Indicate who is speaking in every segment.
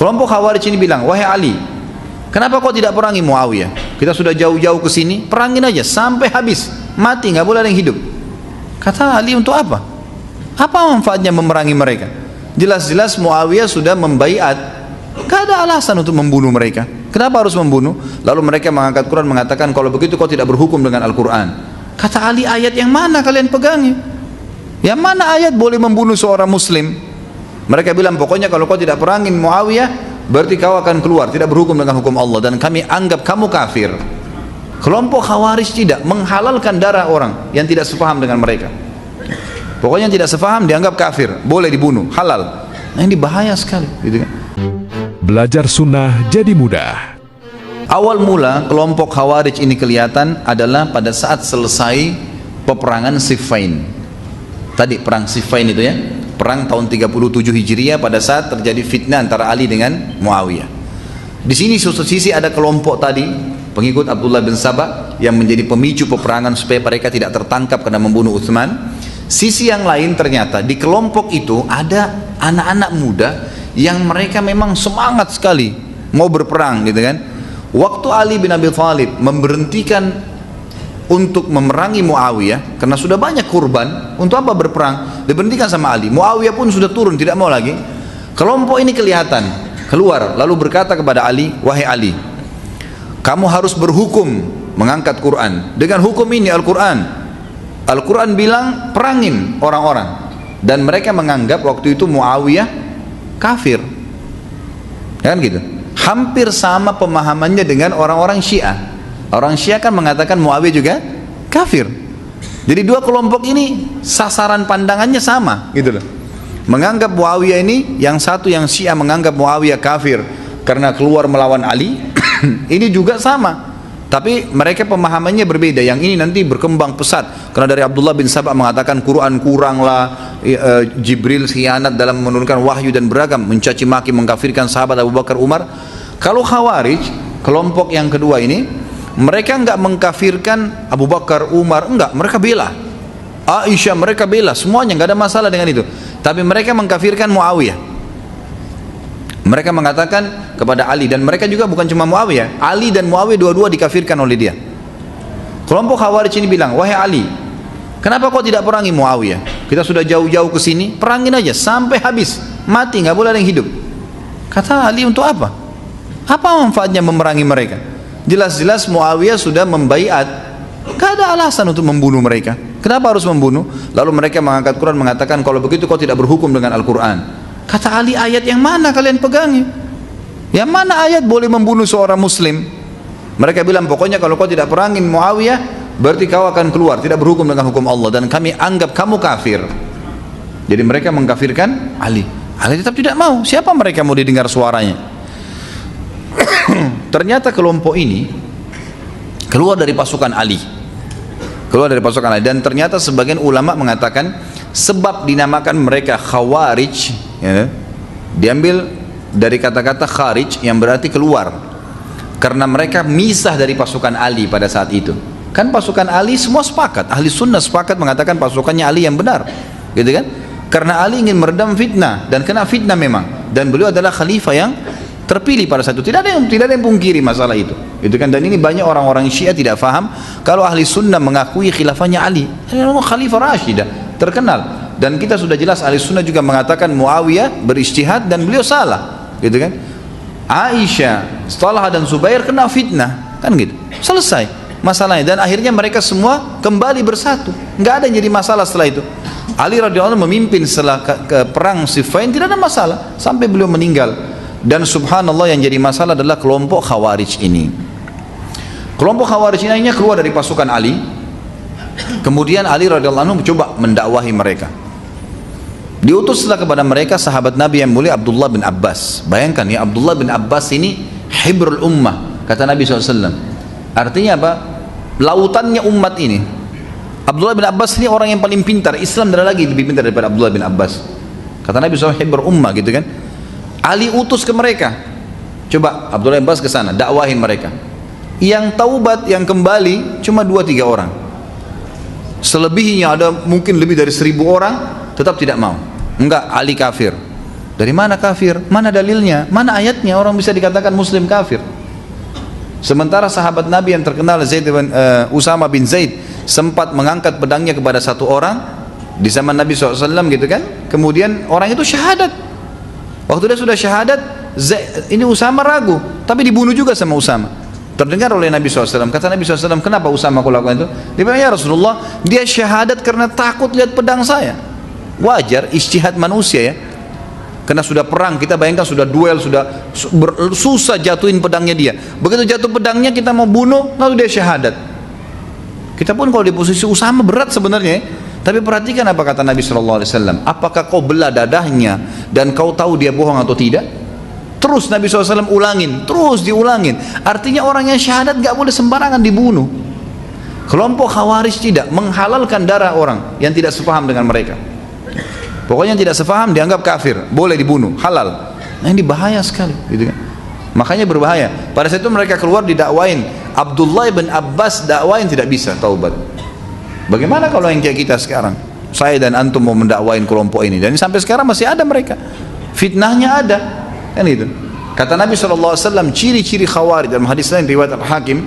Speaker 1: Kelompok Khawarij ini bilang, wahai Ali, kenapa kau tidak perangi Muawiyah? Kita sudah jauh-jauh ke sini, perangin aja sampai habis, mati, nggak boleh ada yang hidup. Kata Ali, untuk apa? Apa manfaatnya memerangi mereka? Jelas-jelas Muawiyah sudah membaiat, gak ada alasan untuk membunuh mereka. Kenapa harus membunuh? Lalu mereka mengangkat Quran mengatakan, kalau begitu kau tidak berhukum dengan Al-Quran. Kata Ali, ayat yang mana kalian pegangi? Yang mana ayat boleh membunuh seorang muslim? Mereka bilang, pokoknya kalau kau tidak perangin Muawiyah, berarti kau akan keluar, tidak berhukum dengan hukum Allah, dan kami anggap kamu kafir. Kelompok Khawarij tidak menghalalkan darah orang yang tidak sepaham dengan mereka. Pokoknya yang tidak sepaham dianggap kafir, boleh dibunuh, halal. Nah, ini bahaya sekali, gitu kan?
Speaker 2: Belajar sunnah jadi mudah.
Speaker 1: Awal mula kelompok Khawarij ini kelihatan adalah pada saat selesai peperangan Siffin. Tadi perang Siffin itu ya, perang tahun 37 Hijriah, pada saat terjadi fitnah antara Ali dengan Muawiyah. Di sini suatu sisi ada kelompok tadi pengikut Abdullah bin Sabah yang menjadi pemicu peperangan supaya mereka tidak tertangkap karena membunuh Utsman. Sisi yang lain ternyata di kelompok itu ada anak-anak muda yang mereka memang semangat sekali mau berperang, gitu kan. Waktu Ali bin Abi Thalib memberhentikan untuk memerangi Muawiyah karena sudah banyak kurban, untuk apa berperang? Diberhentikan sama Ali. Muawiyah pun sudah turun, tidak mau lagi. Kelompok ini kelihatan keluar lalu berkata kepada Ali, wahai Ali, kamu harus berhukum mengangkat Quran dengan hukum ini, Al-Quran. Al-Quran bilang perangin orang-orang, dan mereka menganggap waktu itu Muawiyah kafir, kan gitu. Hampir sama pemahamannya dengan orang-orang Syiah. Orang Syiah kan mengatakan Muawiyah juga kafir. Jadi dua kelompok ini sasaran pandangannya sama, gitu loh. Menganggap Muawiyah ini, yang satu yang Syiah menganggap Muawiyah kafir karena keluar melawan Ali. Ini juga sama, tapi mereka pemahamannya berbeda. Yang ini nanti berkembang pesat karena dari Abdullah bin Sabah mengatakan Quran kurang lah, Jibril khianat dalam menurunkan wahyu dan beragam, mencaci maki, mengkafirkan sahabat Abu Bakar, Umar. Kalau Khawarij, kelompok yang kedua ini, mereka enggak mengkafirkan Abu Bakar, Umar, enggak, mereka bela Aisyah, mereka bela semuanya, enggak ada masalah dengan itu. Tapi mereka mengkafirkan Muawiyah. Mereka mengatakan kepada Ali, dan mereka juga bukan cuma Muawiyah, Ali dan Muawiyah dua-dua dikafirkan oleh dia. Kelompok Khawarij ini bilang, wahai Ali, kenapa kau tidak perangi Muawiyah? Kita sudah jauh-jauh ke sini, perangin aja sampai habis, mati, nggak boleh ada yang hidup. Kata Ali, untuk apa? Apa manfaatnya memerangi mereka? Jelas-jelas Muawiyah sudah membaiat, gak ada alasan untuk membunuh mereka. Kenapa harus membunuh? Lalu mereka mengangkat Quran mengatakan, kalau begitu kau tidak berhukum dengan Al-Quran. Kata Ali, ayat yang mana kalian pegangi? Yang mana ayat boleh membunuh seorang muslim? Mereka bilang, pokoknya kalau kau tidak perangin Muawiyah, berarti kau akan keluar, tidak berhukum dengan hukum Allah, dan kami anggap kamu kafir. Jadi mereka mengkafirkan Ali. Ali tetap tidak mau. Siapa mereka mau didengar suaranya? Ternyata kelompok ini keluar dari pasukan Ali. Keluar dari pasukan Ali. Dan ternyata sebagian ulama mengatakan sebab dinamakan mereka Khawarij, ya, diambil dari kata-kata kharij yang berarti keluar, karena mereka misah dari pasukan Ali pada saat itu. Kan pasukan Ali semua sepakat, ahli sunnah sepakat mengatakan pasukannya Ali yang benar, gitu kan? Karena Ali ingin meredam fitnah, dan kena fitnah memang, dan beliau adalah khalifah yang terpilih pada saat itu. Tidak ada yang pungkiri masalah itu, gitu kan? Dan ini banyak orang-orang Syiah tidak faham kalau ahli sunnah mengakui khilafahnya Ali, khalifah Rashidah terkenal. Dan kita sudah jelas ahli sunnah juga mengatakan Muawiyah berijtihad dan beliau salah, gitu kan? Aisyah, Talha dan Zubair kena fitnah, kan gitu. Selesai masalahnya, dan akhirnya mereka semua kembali bersatu, nggak ada yang jadi masalah setelah itu. Ali radhiyallahu anhu memimpin setelah ke perang Siffin, tidak ada masalah sampai beliau meninggal. Dan subhanallah, yang jadi masalah adalah kelompok Khawarij ini. Kelompok Khawarij ini akhirnya keluar dari pasukan Ali. Kemudian Ali radhiyallahu anhu mencoba mendakwahi mereka. Diutuslah kepada mereka sahabat Nabi yang mulia Abdullah bin Abbas. Bayangkan ya, Abdullah bin Abbas ini hibrul ummah, kata Nabi SAW. Artinya apa? Lautannya umat ini. Abdullah bin Abbas ini orang yang paling pintar. Islam tidak ada lagi lebih pintar daripada Abdullah bin Abbas. Kata Nabi SAW, hibrul ummah, gitu kan? Ali utus ke mereka, coba Abdullah bin Abbas ke sana, dakwahin mereka. Yang taubat, yang kembali cuma 2-3 orang. Selebihnya ada mungkin lebih dari 1000 orang tetap tidak mau. Enggak, Ali kafir. Dari mana kafir? Mana dalilnya? Mana ayatnya orang bisa dikatakan muslim kafir? Sementara sahabat Nabi yang terkenal Usama bin Zaid sempat mengangkat pedangnya kepada satu orang di zaman Nabi SAW gitu kan. Kemudian orang itu syahadat. Waktu dia sudah syahadat, ini Usama ragu, tapi dibunuh juga sama Usama. Terdengar oleh Nabi SAW. Kata Nabi SAW, kenapa Usama kau lakukan itu? Dia bilang, ya Rasulullah, dia syahadat karena takut lihat pedang saya. Wajar, ijtihad manusia ya. Karena sudah perang, kita bayangkan sudah duel, sudah susah jatuhin pedangnya dia. Begitu jatuh pedangnya kita mau bunuh, lalu dia syahadat. Kita pun kalau di posisi Usama berat sebenarnya. Tapi perhatikan apa kata Nabi SAW. Apakah kau belah dadahnya dan kau tahu dia bohong atau tidak? Terus Nabi SAW ulangin, terus diulangin. Artinya orang yang syahadat gak boleh sembarangan dibunuh. Kelompok Khawarij tidak menghalalkan darah orang yang tidak sepaham dengan mereka. Pokoknya yang tidak sepaham dianggap kafir, boleh dibunuh, halal. Nah ini bahaya sekali, gitu kan? Makanya berbahaya. Pada saat itu mereka keluar didakwain. Abdullah bin Abbas dakwain tidak bisa taubat. Bagaimana kalau yang kayak kita sekarang? Saya dan antum mau mendakwain kelompok ini, dan sampai sekarang masih ada mereka. Fitnahnya ada, kan itu. Kata Nabi SAW, ciri-ciri Khawarij dalam hadis lain riwayat Al-Hakim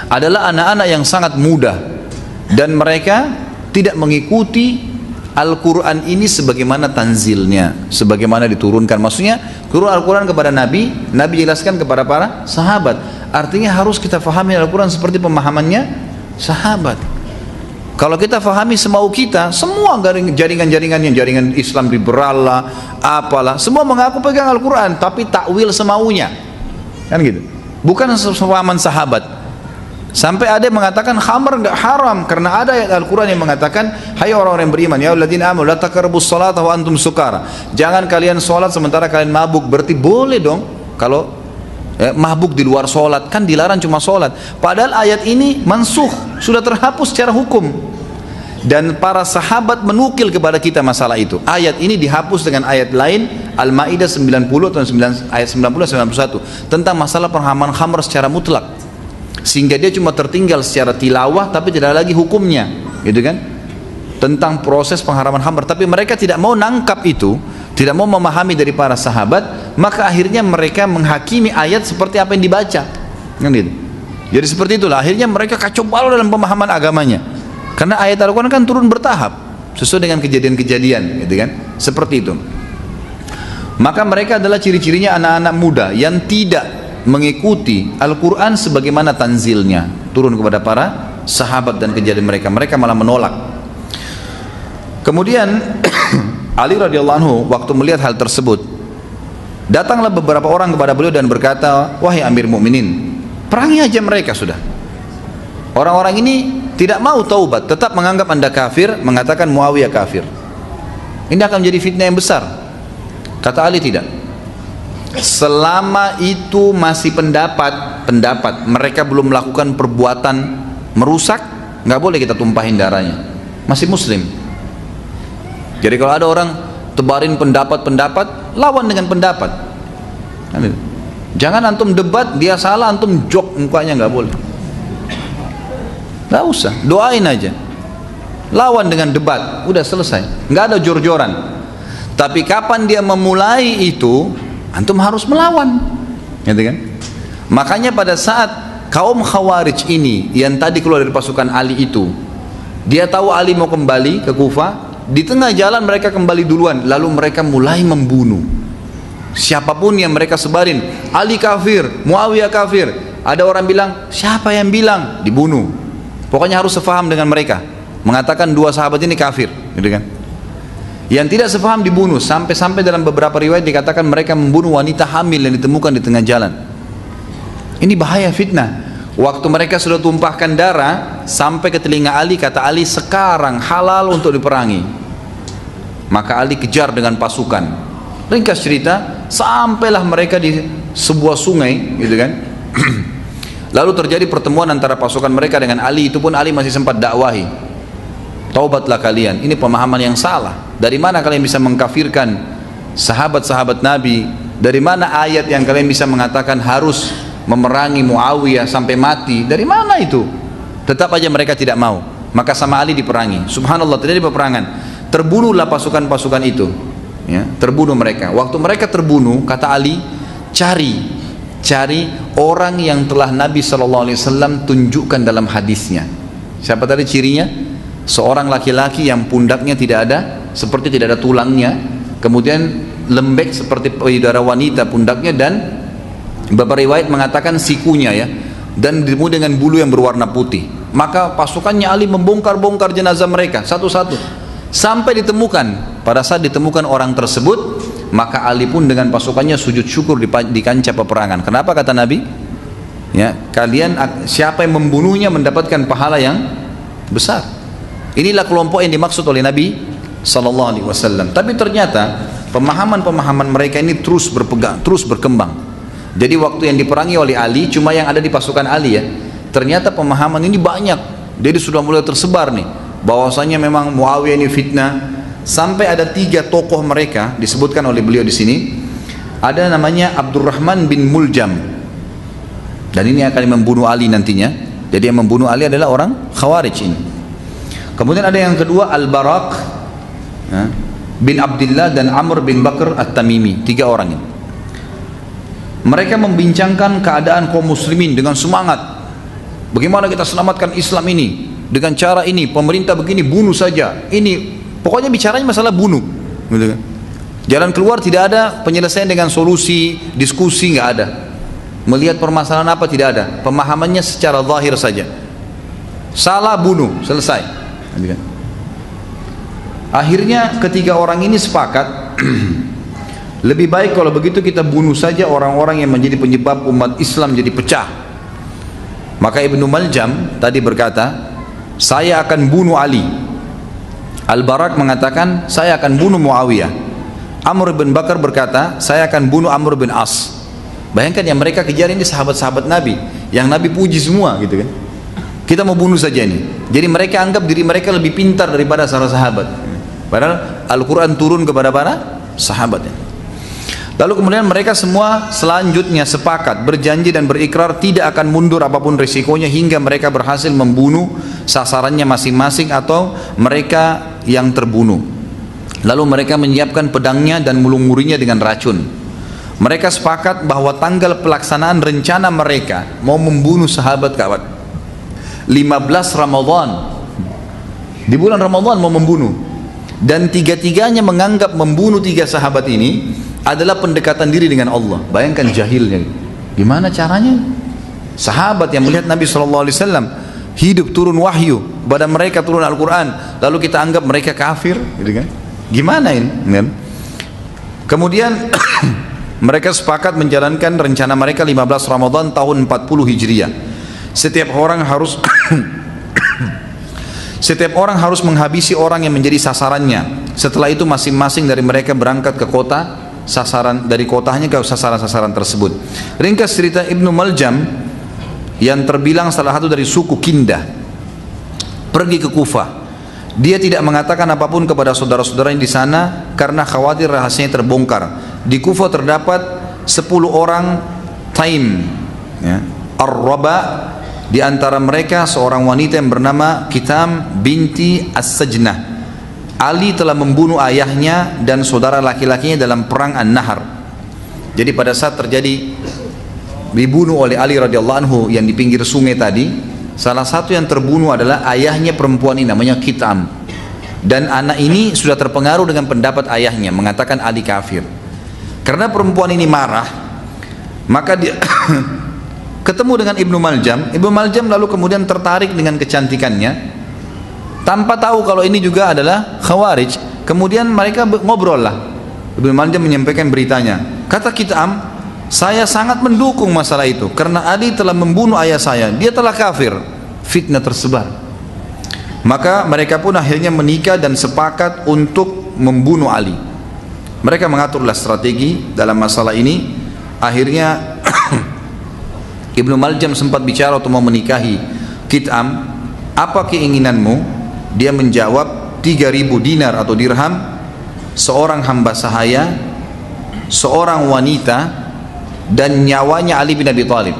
Speaker 1: adalah anak-anak yang sangat muda dan mereka tidak mengikuti Al-Quran ini sebagaimana tanzilnya, sebagaimana diturunkan. Maksudnya turun Al-Quran kepada Nabi, Nabi jelaskan kepada para sahabat. Artinya harus kita fahami Al-Quran seperti pemahamannya sahabat. Kalau kita fahami semau kita, semua jaringan-jaringan yang jaringan Islam liberal lah, apalah, semua mengaku pegang Al-Quran, tapi takwil semaunya, kan gitu. Bukan sepahaman sahabat. Sampai ada yang mengatakan khamr enggak haram karena ada ayat Al-Quran yang mengatakan, hai orang-orang yang beriman, ya alladzina amanu la taqrabus salata wa antum sukara. Jangan kalian sholat sementara kalian mabuk. Berarti boleh dong kalau mabuk di luar sholat, kan dilarang cuma sholat. Padahal ayat ini mansukh, sudah terhapus secara hukum. Dan para sahabat menukil kepada kita masalah itu. Ayat ini dihapus dengan ayat lain, Al-Maidah 90 atau ayat 90-91 tentang masalah penghaman khamr secara mutlak. Sehingga dia cuma tertinggal secara tilawah tapi tidak lagi hukumnya, gitu kan? Tentang proses pengharaman khamr. Tapi mereka tidak mau nangkap itu, tidak mau memahami dari para sahabat, maka akhirnya mereka menghakimi ayat seperti apa yang dibaca, kan gitu. Jadi seperti itulah akhirnya mereka kacau balau dalam pemahaman agamanya. Karena ayat Al-Quran kan turun bertahap sesuai dengan kejadian-kejadian, gitu kan? Seperti itu. Maka mereka adalah ciri-cirinya anak-anak muda yang tidak mengikuti Al-Quran sebagaimana tanzilnya turun kepada para sahabat dan kejadian mereka. Mereka malah menolak. Kemudian Ali radhiyallahu anhu waktu melihat hal tersebut, datanglah beberapa orang kepada beliau dan berkata, wahai Amir Mukminin, perangi aja mereka sudah. Orang-orang ini tidak mau taubat, tetap menganggap anda kafir, mengatakan Muawiyah kafir. Ini akan menjadi fitnah yang besar. Kata Ali, tidak. Selama itu masih pendapat mereka belum melakukan perbuatan merusak, nggak boleh kita tumpahin darahnya, masih muslim. Jadi kalau ada orang tebarin pendapat, lawan dengan pendapat. Jangan antum debat, dia salah antum jok mukanya, nggak boleh. Nggak usah, doain aja, lawan dengan debat, udah selesai, nggak ada jor-joran. Tapi kapan dia memulai itu, antum harus melawan, gitu kan? Makanya pada saat kaum Khawarij ini yang tadi keluar dari pasukan Ali itu, dia tahu Ali mau kembali ke Kufah, di tengah jalan mereka kembali duluan, lalu mereka mulai membunuh siapapun yang mereka sebarin. Ali kafir, Muawiyah kafir. Ada orang bilang, siapa yang bilang? Dibunuh. Pokoknya harus sefaham dengan mereka, mengatakan dua sahabat ini kafir, gitu kan? Yang tidak sepaham dibunuh. Sampai-sampai dalam beberapa riwayat dikatakan mereka membunuh wanita hamil yang ditemukan di tengah jalan. Ini bahaya fitnah. Waktu mereka sudah tumpahkan darah sampai ke telinga Ali, kata Ali, sekarang halal untuk diperangi. Maka Ali kejar dengan pasukan. Ringkas cerita, sampailah mereka di sebuah sungai, gitu kan? Lalu terjadi pertemuan antara pasukan mereka dengan Ali. Itu pun Ali masih sempat dakwahi, taubatlah kalian, ini pemahaman yang salah. Dari mana kalian bisa mengkafirkan sahabat-sahabat Nabi? Dari mana ayat yang kalian bisa mengatakan harus memerangi Muawiyah sampai mati? Dari mana itu? Tetap aja mereka tidak mau. Maka sama Ali diperangi. Subhanallah, terjadi peperangan. Terbunuhlah pasukan-pasukan itu. ya, terbunuh mereka. Waktu mereka terbunuh, kata Ali, cari orang yang telah Nabi SAW tunjukkan dalam hadisnya. Siapa tadi cirinya? Seorang laki-laki yang pundaknya tidak ada, seperti tidak ada tulangnya, kemudian lembek seperti payudara wanita pundaknya, dan beberapa riwayat mengatakan sikunya ya, dan ditemui dengan bulu yang berwarna putih. Maka pasukannya Ali membongkar-bongkar jenazah mereka satu-satu sampai ditemukan. Pada saat ditemukan orang tersebut, maka Ali pun dengan pasukannya sujud syukur di kancah peperangan. Kenapa kata Nabi? Ya, kalian siapa yang membunuhnya mendapatkan pahala yang besar. Inilah kelompok yang dimaksud oleh Nabi sallallahu alaihi wasallam. Tapi ternyata pemahaman-pemahaman mereka ini terus berkembang. Jadi waktu yang diperangi oleh Ali cuma yang ada di pasukan Ali ya. Ternyata pemahaman ini banyak. Jadi sudah mulai tersebar nih bahwasanya memang Muawiyah ini fitnah. Sampai ada 3 tokoh mereka disebutkan oleh beliau di sini. Ada namanya Abdurrahman bin Muljam. Dan ini akan membunuh Ali nantinya. Jadi yang membunuh Ali adalah orang Khawarij ini. Kemudian ada yang kedua Al-Baraq bin Abdullah dan Amr bin Bakr At-Tamimi. 3 orang ini. Mereka membincangkan keadaan kaum muslimin dengan semangat. Bagaimana kita selamatkan Islam ini? Dengan cara ini, pemerintah begini, bunuh saja. Ini, pokoknya bicaranya masalah bunuh. Gitu kan? Jalan keluar tidak ada, penyelesaian dengan solusi, diskusi nggak ada. Melihat permasalahan apa tidak ada. Pemahamannya secara zahir saja. Salah bunuh, selesai. Gitu kan? Akhirnya ketiga orang ini sepakat, lebih baik kalau begitu kita bunuh saja orang-orang yang menjadi penyebab umat Islam jadi pecah. Maka Ibnu Maljam tadi berkata, saya akan bunuh Ali. Al-Barak mengatakan, saya akan bunuh Muawiyah. Amr bin Bakar berkata, saya akan bunuh Amr bin As. Bayangkan yang mereka kejar ini sahabat-sahabat Nabi, yang Nabi puji semua gitu kan. Kita mau bunuh saja ini. Jadi mereka anggap diri mereka lebih pintar daripada sahabat. Padahal Al-Quran turun kepada para sahabat. Lalu kemudian mereka semua selanjutnya sepakat, berjanji dan berikrar tidak akan mundur apapun risikonya hingga mereka berhasil membunuh sasarannya masing-masing atau mereka yang terbunuh. Lalu mereka menyiapkan pedangnya dan melumurinya dengan racun. Mereka sepakat bahwa tanggal pelaksanaan rencana mereka mau membunuh sahabat kawan 15 Ramadan. Di bulan Ramadan mau membunuh. Dan tiga-tiganya menganggap membunuh 3 sahabat ini adalah pendekatan diri dengan Allah. Bayangkan jahilnya. Gimana caranya? Sahabat yang melihat Nabi SAW hidup turun wahyu, pada mereka turun Al-Quran, lalu kita anggap mereka kafir, gitu kan? Gimana ini? Kemudian mereka sepakat menjalankan rencana mereka 15 Ramadan tahun 40 Hijriah. Setiap orang harus menghabisi orang yang menjadi sasarannya. Setelah itu masing-masing dari mereka berangkat ke kota dari kotanya ke sasaran-sasaran tersebut. Ringkas cerita, Ibnu Maljam yang terbilang salah satu dari suku Kindah pergi ke Kufah. Dia tidak mengatakan apapun kepada saudara-saudaranya di sana karena khawatir rahasianya terbongkar. Di Kufah terdapat 10 orang Taim, ya, Ar-Raba. Di antara mereka seorang wanita yang bernama Kitam binti As-Sajnah. Ali telah membunuh ayahnya dan saudara laki-lakinya dalam perang An-Nahar. Jadi pada saat terjadi dibunuh oleh Ali radhiyallahu anhu yang di pinggir sungai tadi, salah satu yang terbunuh adalah ayahnya perempuan ini, namanya Kitam. Dan anak ini sudah terpengaruh dengan pendapat ayahnya, mengatakan Ali kafir. Karena perempuan ini marah, maka dia ketemu dengan Ibnu Maljam. Ibnu Maljam lalu kemudian tertarik dengan kecantikannya, tanpa tahu kalau ini juga adalah Khawarij. Kemudian mereka ngobrol lah. Ibnu Maljam menyampaikan beritanya. Kata Kitam, saya sangat mendukung masalah itu karena Ali telah membunuh ayah saya, dia telah kafir. Fitnah tersebar. Maka mereka pun akhirnya menikah dan sepakat untuk membunuh Ali. Mereka mengaturlah strategi dalam masalah ini. Akhirnya Ibnu Maljam sempat bicara untuk mau menikahi Kitam. Apa keinginanmu? Dia menjawab 3.000 dinar atau dirham, seorang hamba sahaya, seorang wanita, dan nyawanya Ali bin Abi Thalib.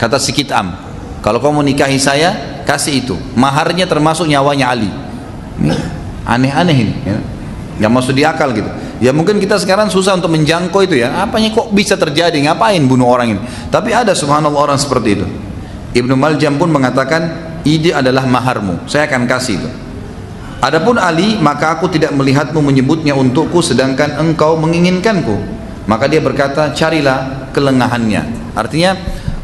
Speaker 1: Kata si Kitam, kalau kau menikahi saya, kasih itu. Maharnya termasuk nyawanya Ali. Ini aneh-aneh ini, ya. Nggak masuk di akal gitu. Ya mungkin kita sekarang susah untuk menjangkau itu ya. Apanya kok bisa terjadi? Ngapain bunuh orang ini? Tapi ada subhanallah orang seperti itu. Ibnu Maljam pun mengatakan, ide adalah maharmu, saya akan kasih itu. Adapun Ali, maka aku tidak melihatmu menyebutnya untukku sedangkan engkau menginginkanku. Maka dia berkata, carilah kelengahannya. Artinya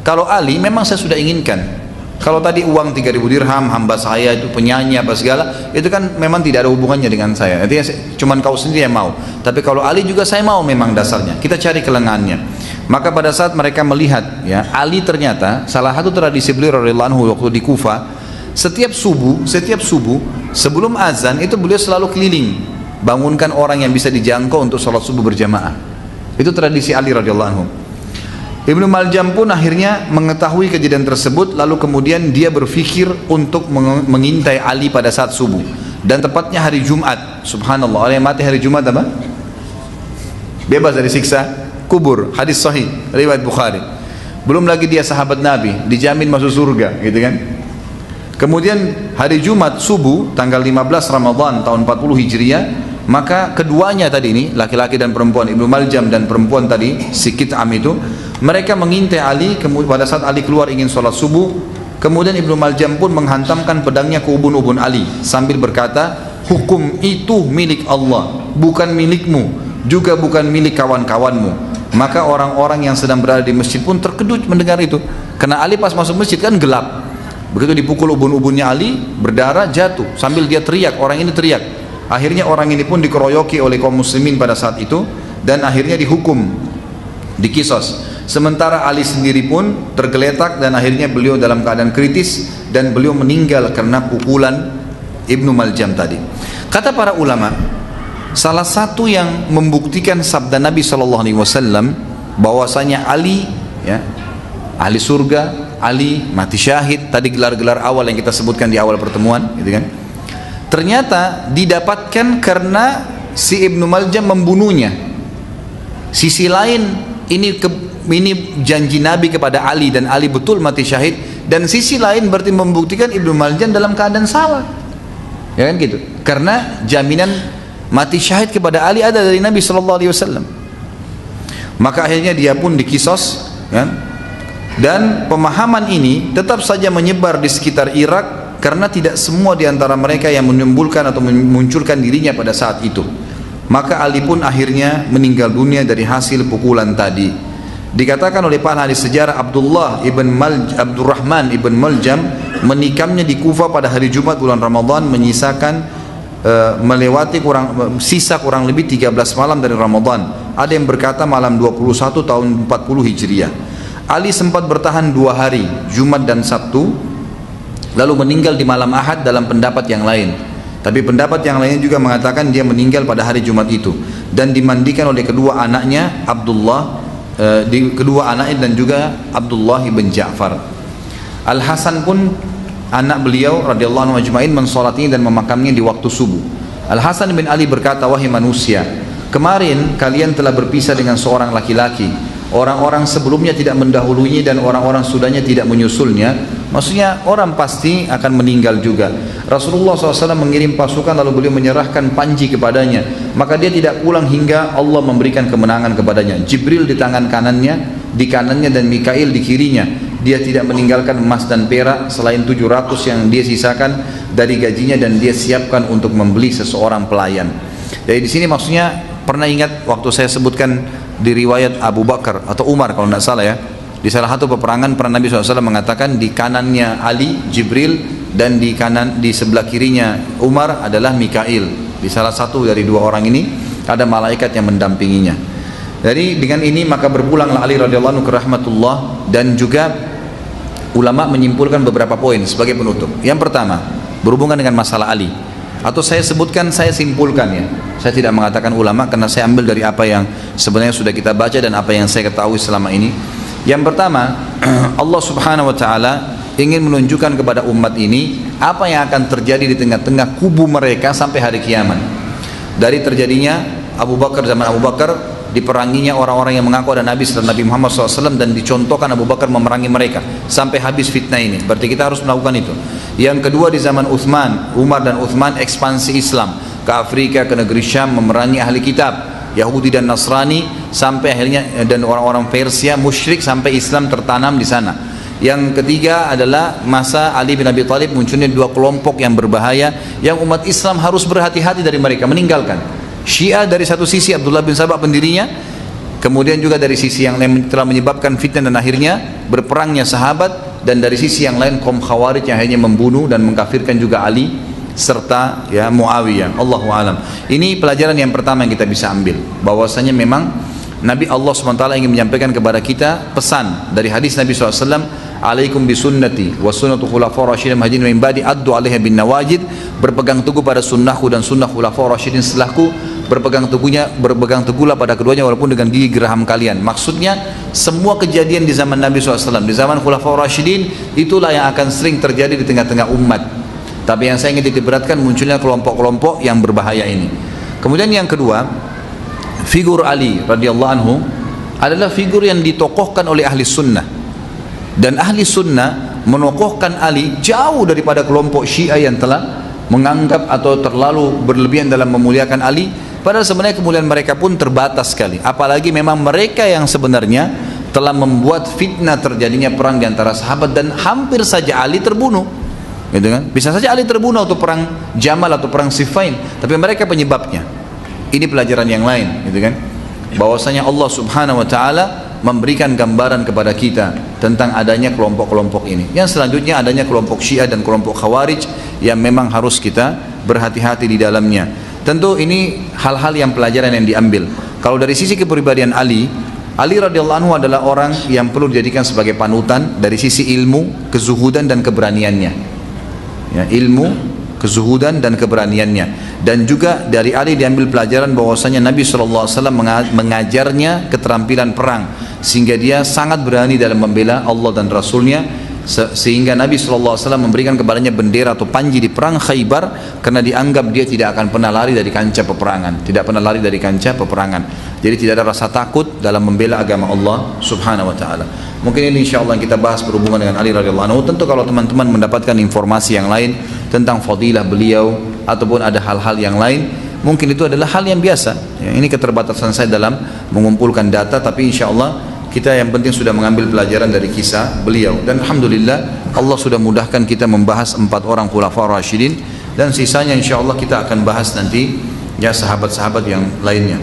Speaker 1: kalau Ali memang saya sudah inginkan. Kalau tadi uang 3.000 dirham, hamba saya itu penyanyi apa segala, itu kan memang tidak ada hubungannya dengan saya. Artinya cuman kau sendiri yang mau. Tapi kalau Ali juga saya mau memang dasarnya. Kita cari kelengahannya. Maka pada saat mereka melihat, ya, Ali ternyata salah satu tradisi beliau radhiyallahu anhu waktu di Kufa, setiap subuh sebelum azan itu beliau selalu keliling, bangunkan orang yang bisa dijangkau untuk sholat subuh berjamaah. Itu tradisi Ali radhiyallahu anhu. Ibnu Maljam pun akhirnya mengetahui kejadian tersebut, lalu kemudian dia berfikir untuk mengintai Ali pada saat subuh, dan tepatnya hari Jumat. Subhanallah, orang yang mati hari Jumat apa? Bebas dari siksa kubur. Hadis sahih riwayat Bukhari. Belum lagi dia sahabat Nabi, dijamin masuk surga, gitu kan? Kemudian hari Jumat subuh tanggal 15 Ramadan tahun 40 Hijriah, maka keduanya tadi ini, laki-laki dan perempuan, Ibnu Maljam dan perempuan tadi, si Kit'am itu, mereka mengintai Ali. Pada saat Ali keluar ingin sholat subuh, kemudian Ibnu Maljam pun menghantamkan pedangnya ke ubun-ubun Ali sambil berkata, hukum itu milik Allah, bukan milikmu, juga bukan milik kawan-kawanmu. Maka orang-orang yang sedang berada di masjid pun terkejut mendengar itu, karena Ali pas masuk masjid kan gelap. Begitu dipukul ubun-ubunnya Ali, berdarah, jatuh sambil dia teriak, orang ini teriak. Akhirnya orang ini pun dikeroyoki oleh kaum muslimin pada saat itu, dan akhirnya dihukum, dikisos. Sementara Ali sendiri pun tergeletak, dan akhirnya beliau dalam keadaan kritis, dan beliau meninggal karena pukulan Ibnu Maljam tadi. Kata para ulama, salah satu yang membuktikan sabda Nabi SAW bahwasanya Ali, ya, ahli surga, Ali mati syahid, tadi gelar-gelar awal yang kita sebutkan di awal pertemuan, gitu kan? Ternyata didapatkan karena si Ibnu Maljam membunuhnya. Sisi lain, ini janji Nabi kepada Ali, dan Ali betul mati syahid, dan sisi lain berarti membuktikan Ibnu Maljam dalam keadaan salah, ya kan gitu, karena jaminan mati syahid kepada Ali ada dari Nabi SAW. Maka akhirnya dia pun dikisos, kan? Dan pemahaman ini tetap saja menyebar di sekitar Irak, karena tidak semua di antara mereka yang menimbulkan atau memunculkan dirinya pada saat itu. Maka Ali pun akhirnya meninggal dunia dari hasil pukulan tadi. Dikatakan oleh para ahli sejarah, Abdurrahman ibn Maljam menikamnya di Kufa pada hari Jumat bulan Ramadan, menyisakan melewati sisa kurang lebih 13 malam dari Ramadan. Ada yang berkata malam 21 tahun 40 Hijriah. Ali sempat bertahan 2 hari, Jumat dan Sabtu, lalu meninggal di malam Ahad dalam pendapat yang lain. Tapi pendapat yang lainnya juga mengatakan dia meninggal pada hari Jumat itu, dan dimandikan oleh kedua anaknya dan juga Abdullah bin Ja'far. Al Hasan pun anak beliau radhiyallahu anhu ajma'in mensolatinya dan memakamnya di waktu subuh. Al Hasan bin Ali berkata, wahai manusia, kemarin kalian telah berpisah dengan seorang laki-laki. Orang-orang sebelumnya tidak mendahulunya dan orang-orang sudahnya tidak menyusulnya. Maksudnya orang pasti akan meninggal juga. Rasulullah SAW mengirim pasukan, lalu beliau menyerahkan panji kepadanya, maka dia tidak pulang hingga Allah memberikan kemenangan kepadanya. Jibril di tangan kanannya, dan Mikail di kirinya. Dia tidak meninggalkan emas dan perak selain 700 yang dia sisakan dari gajinya, dan dia siapkan untuk membeli seseorang pelayan. Jadi di sini maksudnya, pernah ingat waktu saya sebutkan di riwayat Abu Bakar atau Umar kalau tidak salah ya, di salah satu peperangan pernah Nabi SAW mengatakan di kanannya Ali Jibril, dan di sebelah kirinya Umar adalah Mikail. Di salah satu dari dua orang ini ada malaikat yang mendampinginya. Jadi dengan ini maka berpulanglah Ali radhiyallahu anhu ke rahmatullah, dan juga ulama menyimpulkan beberapa poin sebagai penutup. Yang pertama, berhubungan dengan masalah Ali, atau saya sebutkan, saya simpulkan ya, saya tidak mengatakan ulama karena saya ambil dari apa yang sebenarnya sudah kita baca dan apa yang saya ketahui selama ini. Yang pertama, Allah subhanahu wa ta'ala ingin menunjukkan kepada umat ini apa yang akan terjadi di tengah-tengah kubu mereka sampai hari kiamat. Dari terjadinya zaman Abu Bakar, diperanginya orang-orang yang mengaku ada Nabi setelah Nabi Muhammad SAW, dan dicontohkan Abu Bakar memerangi mereka sampai habis fitnah ini. Berarti kita harus melakukan itu. Yang kedua, di zaman Umar dan Uthman, ekspansi Islam ke Afrika, ke negeri Syam, memerangi ahli kitab. Yahudi dan Nasrani, sampai akhirnya dan orang-orang Persia musyrik sampai Islam tertanam di sana. Yang ketiga adalah masa Ali bin Abi Thalib, munculnya dua kelompok yang berbahaya yang umat Islam harus berhati-hati dari mereka, meninggalkan. Syiah dari satu sisi, Abdullah bin Sabah pendirinya, kemudian juga dari sisi yang lain telah menyebabkan fitnah dan akhirnya berperangnya sahabat, dan dari sisi yang lain kaum Khawarij yang akhirnya membunuh dan mengkafirkan juga Ali serta ya Muawiyah. Allahu alam. Ini pelajaran yang pertama yang kita bisa ambil, bahwasanya memang Nabi Allah SWT ingin menyampaikan kepada kita pesan dari hadis Nabi SAW, alaikum bisunnati wa sunnatu khulafaur rasyidin mahdiyyin min ba'di addu 'alaiha bin nawajid, berpegang teguh pada sunnahku dan sunnah khulafaur rasyidin setelahku, berpegang teguhlah pada keduanya walaupun dengan gigi geraham kalian. Maksudnya semua kejadian di zaman Nabi SAW, di zaman khulafaur rasyidin, itulah yang akan sering terjadi di tengah-tengah umat. Tapi yang saya ingin titik-beratkan munculnya kelompok-kelompok yang berbahaya ini. Kemudian yang kedua, figur Ali radhiyallahu anhu adalah figur yang ditokohkan oleh ahli sunnah, dan ahli sunnah menokohkan Ali jauh daripada kelompok Syiah yang telah menganggap atau terlalu berlebihan dalam memuliakan Ali, padahal sebenarnya kemuliaan mereka pun terbatas sekali. Apalagi memang mereka yang sebenarnya telah membuat fitnah terjadinya perang di antara sahabat, dan hampir saja Ali terbunuh, gitu kan? Bisa saja Ali terbunuh atau perang Jamal atau perang Siffin, tapi mereka penyebabnya. Ini pelajaran yang lain, gitu kan? Bahwasanya Allah Subhanahu wa taala memberikan gambaran kepada kita tentang adanya kelompok-kelompok ini. Yang selanjutnya adanya kelompok Syiah dan kelompok Khawarij yang memang harus kita berhati-hati di dalamnya. Tentu ini hal-hal yang pelajaran yang diambil. Kalau dari sisi kepribadian Ali radhiyallahu anhu adalah orang yang perlu dijadikan sebagai panutan dari sisi ilmu, kezuhudan dan keberaniannya. Ya, ilmu, kezuhudan dan keberaniannya. Dan juga dari Ali diambil pelajaran bahwasanya Nabi SAW mengajarnya keterampilan perang, sehingga dia sangat berani dalam membela Allah dan Rasulnya, sehingga Nabi SAW memberikan kepadanya bendera atau panji di perang Khaybar, karena dianggap dia tidak akan pernah lari dari kancah peperangan, jadi tidak ada rasa takut dalam membela agama Allah Subhanahu wa taala. Mungkin ini insyaallah yang kita bahas berhubungan dengan Ali radhiyallahu anhu. Tentu kalau teman-teman mendapatkan informasi yang lain tentang fadilah beliau ataupun ada hal-hal yang lain, mungkin itu adalah hal yang biasa ya, ini keterbatasan saya dalam mengumpulkan data, tapi insyaallah kita yang penting sudah mengambil pelajaran dari kisah beliau, dan alhamdulillah Allah sudah mudahkan kita membahas 4 orang khulafaur rasyidin, dan sisanya insyaallah kita akan bahas nanti ya sahabat-sahabat yang lainnya.